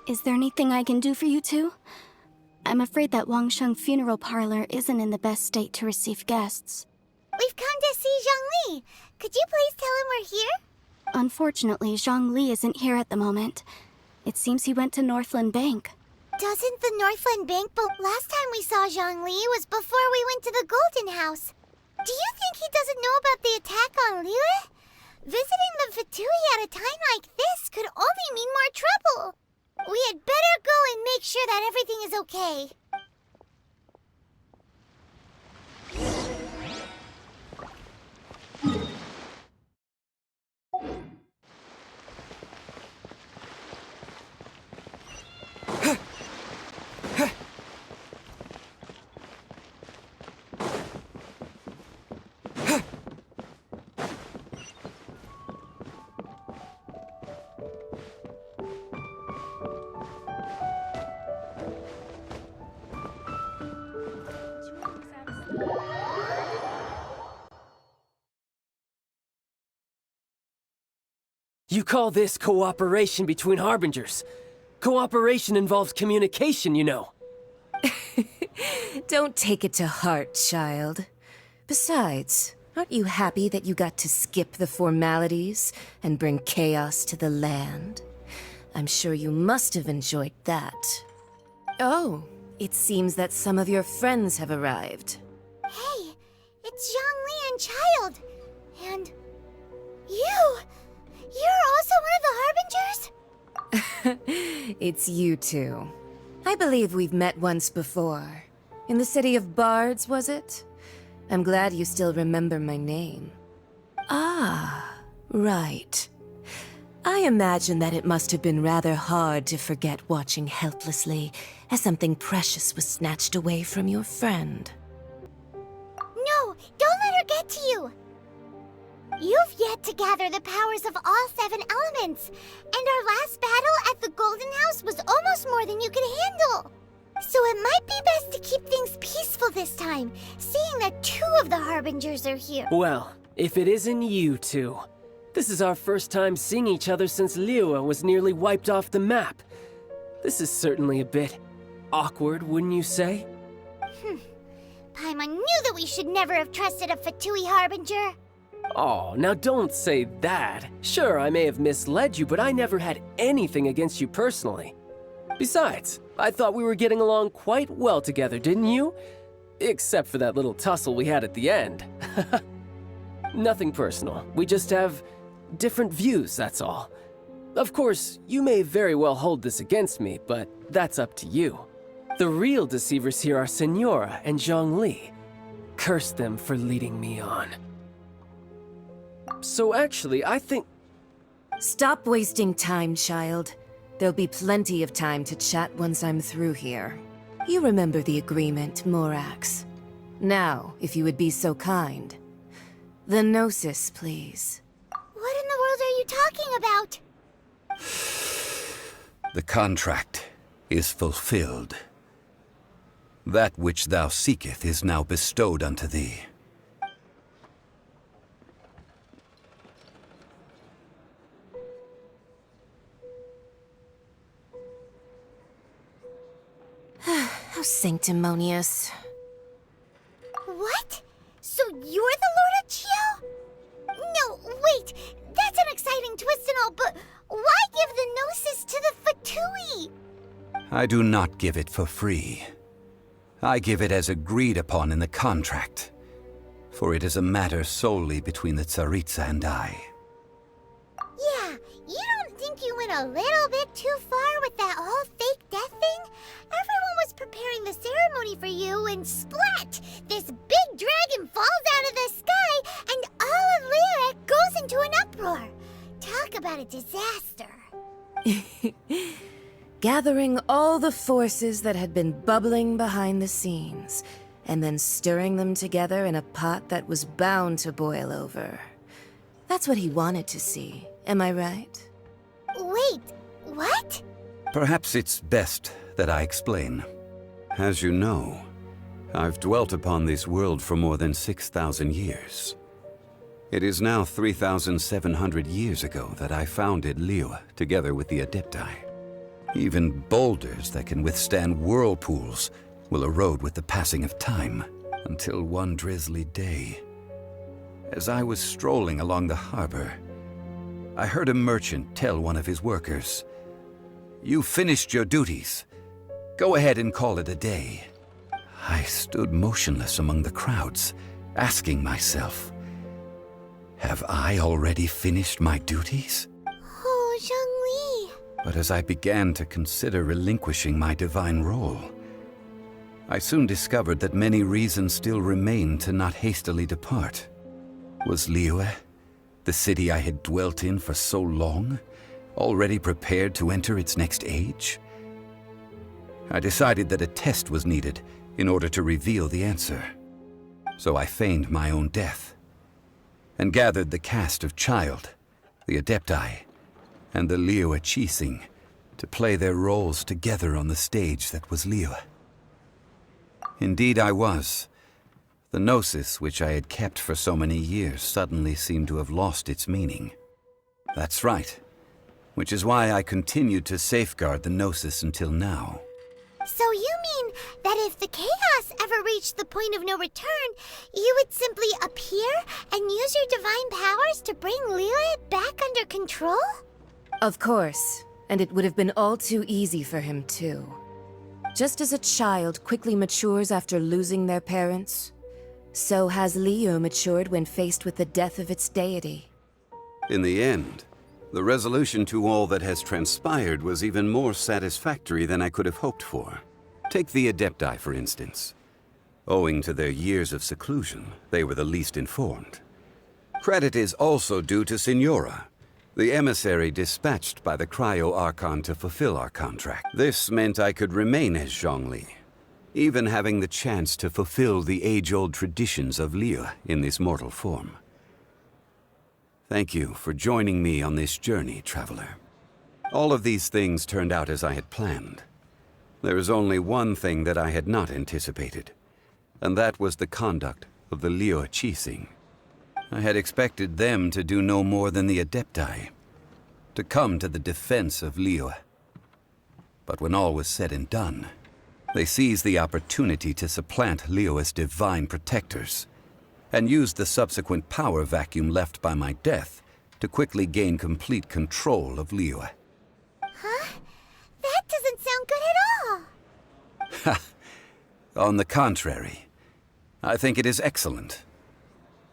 Is there anything I can do for you two? I'm afraid that Wangsheng funeral parlor isn't in the best state to receive guests. We've come to see Zhongli. Could you please tell him we're here? Unfortunately, Zhongli isn't here at the moment. It seems he went to Northland Bank. Doesn't the Northland Bank last time we saw Zhongli was before we went to the Golden House. Do you think he doesn't know about the attack on Liyue? Visiting the Fatui at a time like this could only mean more trouble. We had better go and make sure that everything is okay. You call this cooperation between Harbingers? Cooperation involves communication, you know. Don't take it to heart, child. Besides, aren't you happy that you got to skip the formalities and bring chaos to the land? I'm sure you must have enjoyed that. Oh, it seems that some of your friends have arrived. Hey, it's Zhongli and Child. And you! You're also one of the Harbingers? It's you two. I believe we've met once before. In the city of Bards, was it? I'm glad you still remember my name. Ah, right. I imagine that it must have been rather hard to forget watching helplessly as something precious was snatched away from your friend. No, don't let her get to you! You've yet to gather the powers of all 7 elements, and our last battle at the Golden House was almost more than you could handle. So it might be best to keep things peaceful this time, seeing that 2 of the Harbingers are here. Well, if it isn't you two. This is our first time seeing each other since Liyue was nearly wiped off the map. This is certainly a bit awkward, wouldn't you say? Paimon knew that we should never have trusted a Fatui Harbinger. Oh, now don't say that. Sure, I may have misled you, but I never had anything against you personally. Besides, I thought we were getting along quite well together, didn't you? Except for that little tussle we had at the end. Nothing personal. We just have different views, that's all. Of course, you may very well hold this against me, but that's up to you. The real deceivers here are Senora and Zhongli. Curse them for leading me on. So actually, I think... Stop wasting time, child. There'll be plenty of time to chat once I'm through here. You remember the agreement, Morax. Now, if you would be so kind. The Gnosis, please. What in the world are you talking about? The contract is fulfilled. That which thou seeketh is now bestowed unto thee. How sanctimonious. What? So you're the Lord of Chio? No, wait! That's an exciting twist and all, but why give the Gnosis to the Fatui? I do not give it for free. I give it as agreed upon in the contract, for it is a matter solely between the Tsaritsa and I. Yeah, you don't think you went a little bit too far with that whole fake death thing? Everyone was preparing the ceremony for you, and splat! This big dragon falls out of the sky, and all of Liyue goes into an uproar. Talk about a disaster. Gathering all the forces that had been bubbling behind the scenes, and then stirring them together in a pot that was bound to boil over. That's what he wanted to see, am I right? Wait, what? Perhaps it's best that I explain. As you know, I've dwelt upon this world for more than 6,000 years. It is now 3,700 years ago that I founded Liyue together with the Adepti. Even boulders that can withstand whirlpools will erode with the passing of time, until one drizzly day, as I was strolling along the harbor, I heard a merchant tell one of his workers, "You finished your duties. Go ahead and call it a day." I stood motionless among the crowds, asking myself, have I already finished my duties? Oh, Zhongli. But as I began to consider relinquishing my divine role, I soon discovered that many reasons still remained to not hastily depart. Was Liyue, the city I had dwelt in for so long, already prepared to enter its next age? I decided that a test was needed in order to reveal the answer. So I feigned my own death, and gathered the cast of Child, the Adepti, and the Liyue Qixing to play their roles together on the stage that was Liyue. Indeed I was. The gnosis which I had kept for so many years suddenly seemed to have lost its meaning. That's right, which is why I continued to safeguard the gnosis until now. So you mean that if the chaos ever reached the point of no return, you would simply appear and use your divine powers to bring Liyue back under control? Of course, and it would have been all too easy for him too. Just as a child quickly matures after losing their parents, so has Liyue matured when faced with the death of its deity. In the end, the resolution to all that has transpired was even more satisfactory than I could have hoped for. Take the Adepti, for instance. Owing to their years of seclusion, they were the least informed. Credit is also due to Signora, the emissary dispatched by the Cryo-Archon to fulfill our contract. This meant I could remain as Zhongli, even having the chance to fulfill the age-old traditions of Liyue in this mortal form. Thank you for joining me on this journey, traveler. All of these things turned out as I had planned. There is only one thing that I had not anticipated, and that was the conduct of the Liyue Qixing. I had expected them to do no more than the Adepti, to come to the defense of Liyue. But when all was said and done, they seized the opportunity to supplant Liyue's divine protectors, and used the subsequent power vacuum left by my death to quickly gain complete control of Liyue. Huh? That doesn't sound good at all. On the contrary, I think it is excellent.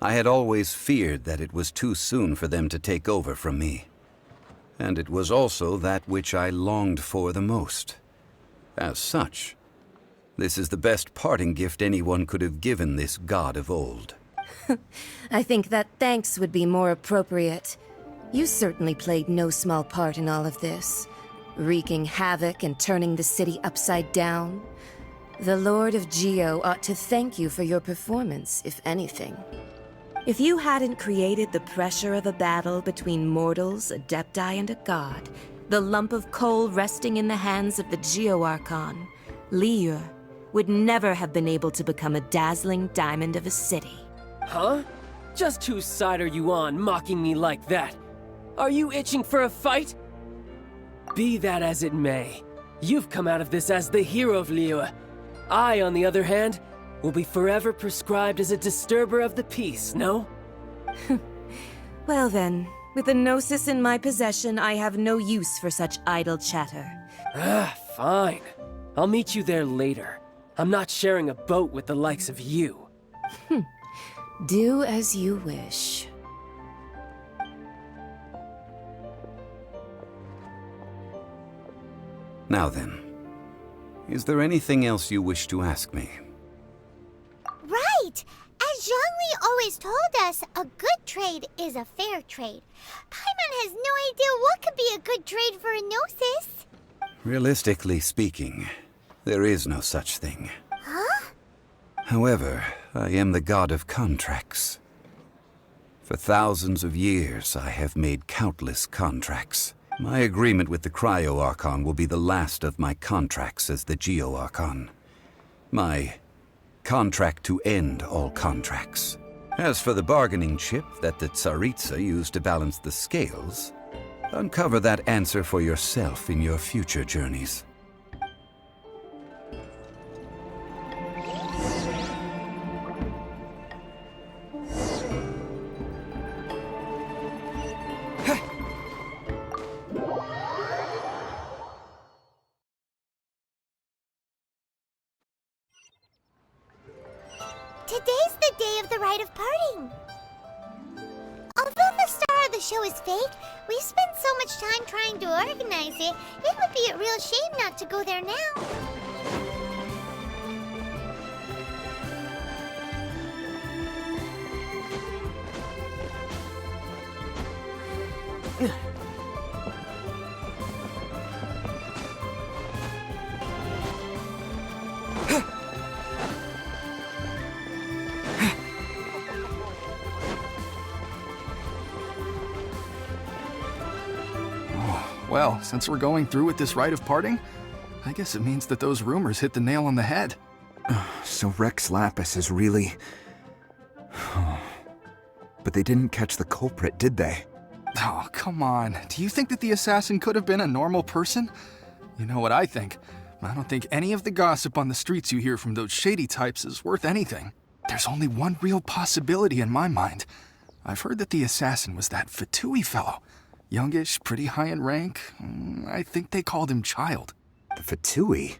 I had always feared that it was too soon for them to take over from me. And it was also that which I longed for the most. As such, this is the best parting gift anyone could have given this god of old. I think that thanks would be more appropriate. You certainly played no small part in all of this, wreaking havoc and turning the city upside down. The Lord of Geo ought to thank you for your performance, if anything. If you hadn't created the pressure of a battle between mortals, Adepti, and a god, the lump of coal resting in the hands of the Geo-Archon, Liyue would never have been able to become a dazzling diamond of a city. Huh? Just whose side are you on, mocking me like that? Are you itching for a fight? Be that as it may, you've come out of this as the hero of Liyue. I, on the other hand, will be forever prescribed as a disturber of the peace, no? Well then, with the Gnosis in my possession, I have no use for such idle chatter. Fine. I'll meet you there later. I'm not sharing a boat with the likes of you. Do as you wish. Now then, is there anything else you wish to ask me? Right! As Zhongli always told us, a good trade is a fair trade. Paimon has no idea what could be a good trade for a Gnosis. Realistically speaking, there is no such thing. Huh? However, I am the god of contracts. For thousands of years, I have made countless contracts. My agreement with the Cryo-Archon will be the last of my contracts as the Geo-Archon. My contract to end all contracts. As for the bargaining chip that the Tsaritsa used to balance the scales, Uncover that answer for yourself in your future journeys. Today's the day of the rite of parting. Although the star of the show is fake, we've spent so much time trying to organize it, it would be a real shame not to go there now. Well, since we're going through with this rite of parting, I guess it means that those rumors hit the nail on the head. So Rex Lapis is really... But they didn't catch the culprit, did they? Oh, come on. Do you think that the assassin could have been a normal person? You know what I think. I don't think any of the gossip on the streets you hear from those shady types is worth anything. There's only one real possibility in my mind. I've heard that the assassin was that Fatui fellow. Youngish, pretty high in rank. I think they called him Child. The Fatui?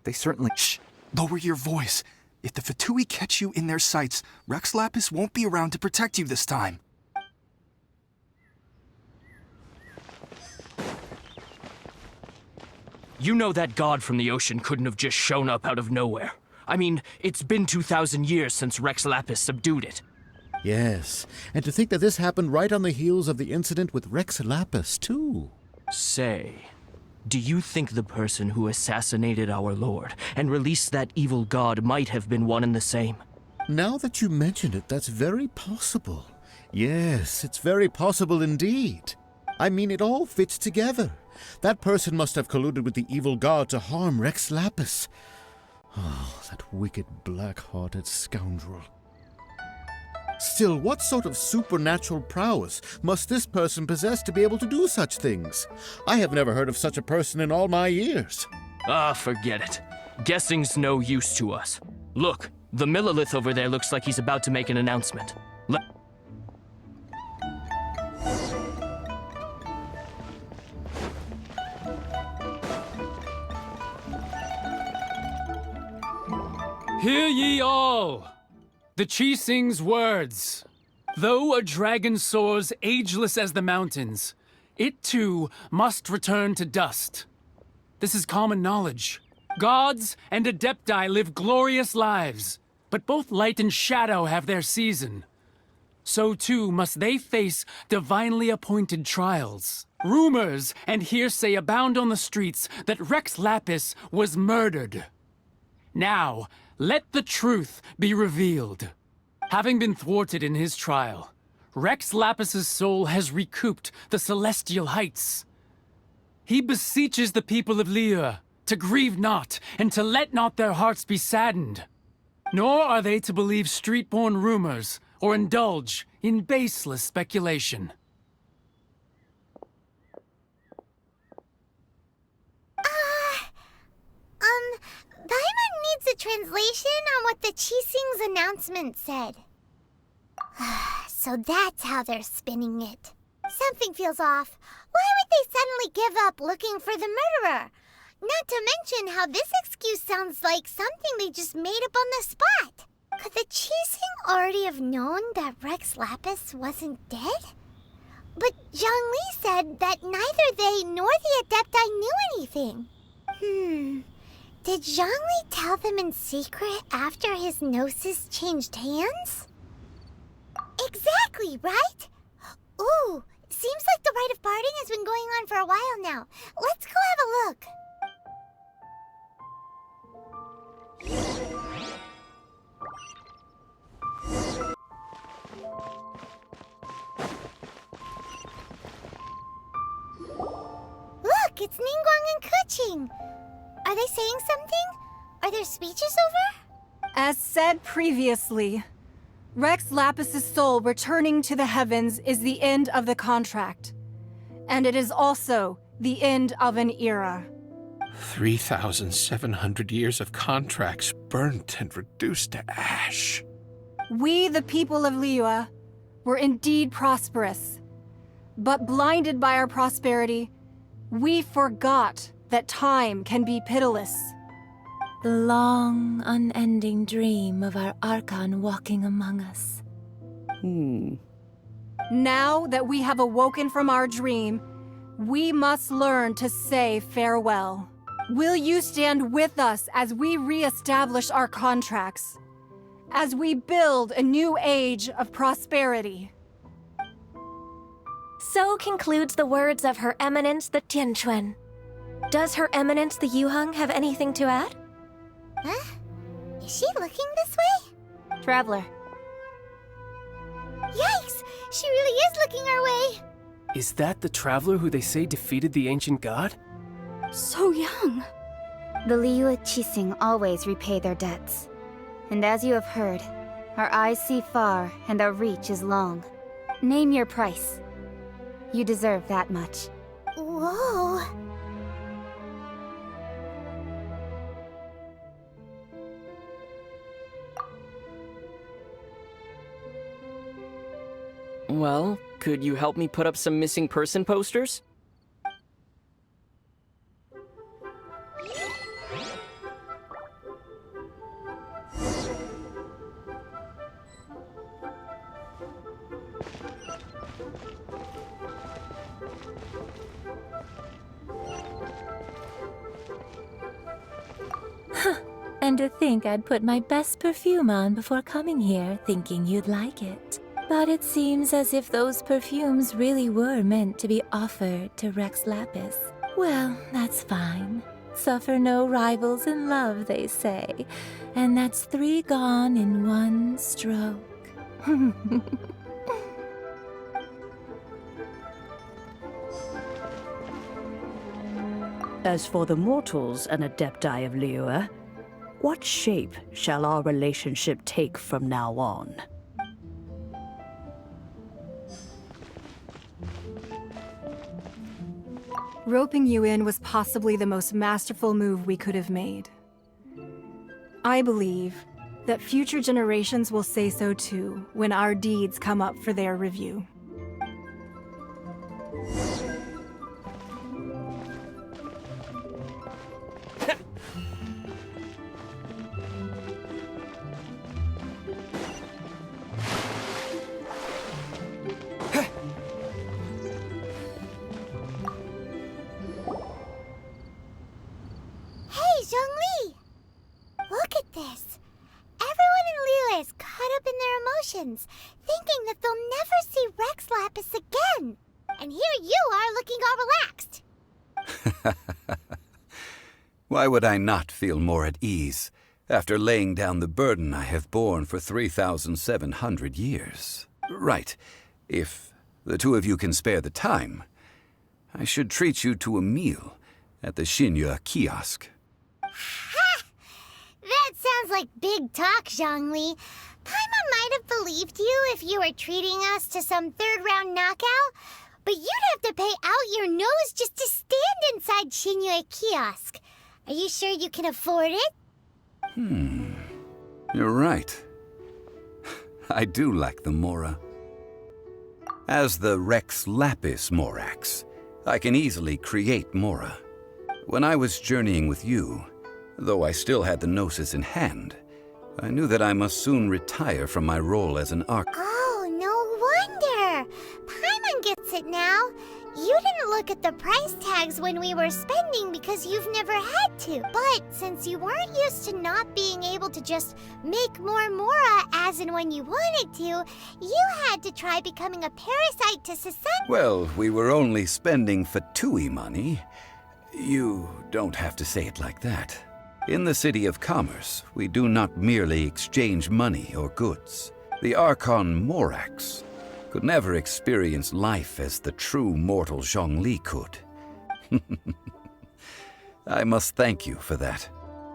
They certainly... Shh! Lower your voice. If the Fatui catch you in their sights, Rex Lapis won't be around to protect you this time. You know that god from the ocean couldn't have just shown up out of nowhere. I mean, it's been 2,000 years since Rex Lapis subdued it. Yes, and to think that this happened right on the heels of the incident with Rex Lapis, too. Say, do you think the person who assassinated our lord and released that evil god might have been one and the same? Now that you mention it, that's very possible. Yes, it's very possible indeed. I mean, it all fits together. That person must have colluded with the evil god to harm Rex Lapis. Oh, that wicked, black-hearted scoundrel. Still, what sort of supernatural prowess must this person possess to be able to do such things? I have never heard of such a person in all my years. Ah, forget it. Guessing's no use to us. Look, the Millilith over there looks like he's about to make an announcement. Hear ye all! The Chi sings words. Though a dragon soars ageless as the mountains, it too must return to dust. This is common knowledge. Gods and Adepti live glorious lives, but both light and shadow have their season. So too must they face divinely appointed trials. Rumors and hearsay abound on the streets that Rex Lapis was murdered. Now, let the truth be revealed. Having been thwarted in his trial, Rex Lapis's soul has recouped the celestial heights. He beseeches the people of Liyue to grieve not and to let not their hearts be saddened. Nor are they to believe street-born rumors or indulge in baseless speculation. Paimon needs a translation on what the Chi-Sing's announcement said. So that's how they're spinning it. Something feels off. Why would they suddenly give up looking for the murderer? Not to mention how this excuse sounds like something they just made up on the spot. Could the Chi-Sing already have known that Rex Lapis wasn't dead? But Zhongli said that neither they nor the Adepti knew anything. Did Zhongli tell them in secret after his gnosis changed hands? Exactly, right? Ooh, seems like the rite of parting has been going on for a while now. Let's go have a look. Look, it's Ningguang and Keqing. Are they saying something? Are there speeches over? As said previously, Rex Lapis's soul returning to the heavens is the end of the contract. And it is also the end of an era. 3,700 years of contracts burnt and reduced to ash. We, the people of Liyue, were indeed prosperous. But blinded by our prosperity, we forgot that time can be pitiless. The long, unending dream of our Archon walking among us. Now that we have awoken from our dream, we must learn to say farewell. Will you stand with us as we re-establish our contracts? As we build a new age of prosperity? So concludes the words of Her Eminence the Tianquan. Does Her Eminence the Yuheng have anything to add? Huh? Is she looking this way? Traveler. Yikes! She really is looking our way! Is that the traveler who they say defeated the ancient god? So young. The Liyue Qixing always repay their debts. And as you have heard, our eyes see far and our reach is long. Name your price. You deserve that much. Whoa! Well, could you help me put up some missing person posters? And to think I'd put my best perfume on before coming here, thinking you'd like it. But it seems as if those perfumes really were meant to be offered to Rex Lapis. Well, that's fine. Suffer no rivals in love, they say. And that's 3 gone in 1 stroke. As for the mortals and Adepti of Liyue, what shape shall our relationship take from now on? Roping you in was possibly the most masterful move we could have made. I believe that future generations will say so too when our deeds come up for their review. Hey, Zhongli! Look at this. Everyone in Liyue is caught up in their emotions, thinking that they'll never see Rex Lapis again. And here you are looking all relaxed. Why would I not feel more at ease after laying down the burden I have borne for 3,700 years? Right. If the two of you can spare the time, I should treat you to a meal at the Xinyue kiosk. Ha! That sounds like big talk, Zhongli. Paimon might have believed you if you were treating us to some third-round knockout, but you'd have to pay out your nose just to stand inside Xinyue kiosk. Are you sure you can afford it? You're right. I do like the Mora. As the Rex Lapis Morax, I can easily create Mora. When I was journeying with you, though I still had the Gnosis in hand, I knew that I must soon retire from my role as an Arch. Oh, no wonder! Paimon gets it now. You didn't look at the price tags when we were spending because you've never had to. But since you weren't used to not being able to just make more Mora as and when you wanted to, you had to try becoming a parasite to society. Well, we were only spending Fatui money. You don't have to say it like that. In the City of Commerce, we do not merely exchange money or goods. The Archon Morax could never experience life as the true mortal Zhongli could. I must thank you for that.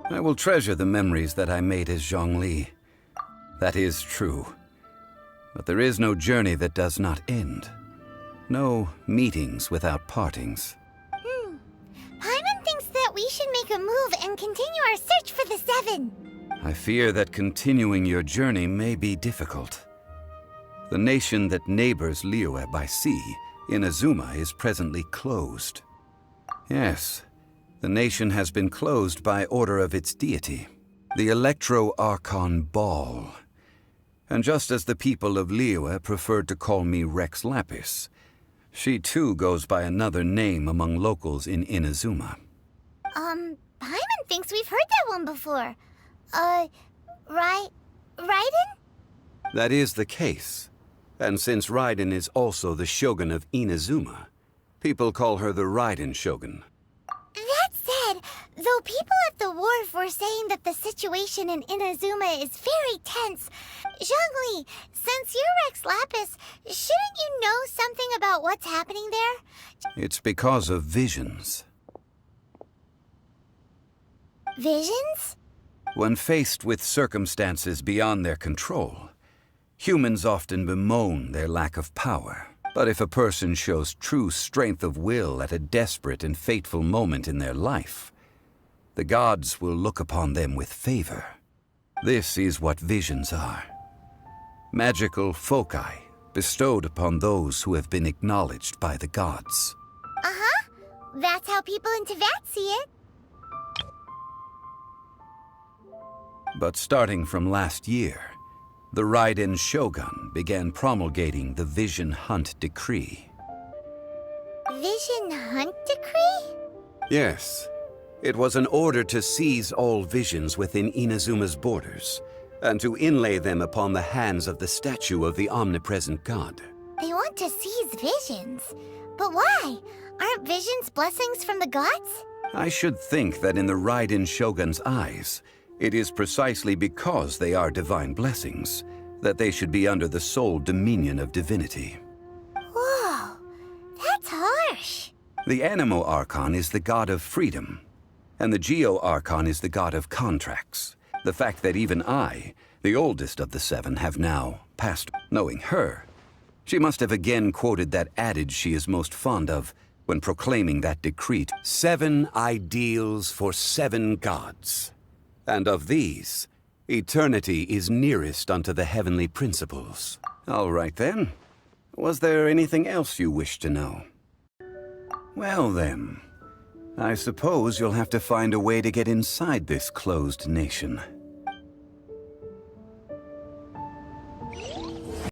I will treasure the memories that I made as Zhongli. That is true. But there is no journey that does not end. No meetings without partings. Paimon thinks that we should make a move and continue our search for the Seven. I fear that continuing your journey may be difficult. The nation that neighbors Liyue by sea, Inazuma, is presently closed. Yes, the nation has been closed by order of its deity, the Electro-Archon Ball. And just as the people of Liyue preferred to call me Rex Lapis, she too goes by another name among locals in Inazuma. Paimon thinks we've heard that one before. Raiden? That is the case. And since Raiden is also the shogun of Inazuma, people call her the Raiden Shogun. That said, though people at the wharf were saying that the situation in Inazuma is very tense, Zhongli, since you're Rex Lapis, shouldn't you know something about what's happening there? It's because of visions. Visions? When faced with circumstances beyond their control, humans often bemoan their lack of power. But if a person shows true strength of will at a desperate and fateful moment in their life, the gods will look upon them with favor. This is what visions are. Magical foci bestowed upon those who have been acknowledged by the gods. Uh-huh. That's how people in Teyvat see it. But starting from last year, the Raiden Shogun began promulgating the Vision Hunt Decree. Vision Hunt Decree? Yes. It was an order to seize all visions within Inazuma's borders, and to inlay them upon the hands of the statue of the omnipresent god. They want to seize visions. But why? Aren't visions blessings from the gods? I should think that in the Raiden Shogun's eyes, it is precisely because they are divine blessings that they should be under the sole dominion of divinity. Whoa, that's harsh. The Animo Archon is the god of freedom, and the Geo Archon is the god of contracts. The fact that even I, the oldest of the seven, have now passed. Knowing her, she must have again quoted that adage she is most fond of when proclaiming that decree: 7 ideals for 7 gods. And of these, eternity is nearest unto the heavenly principles. All right then. Was there anything else you wish to know? Well then, I suppose you'll have to find a way to get inside this closed nation.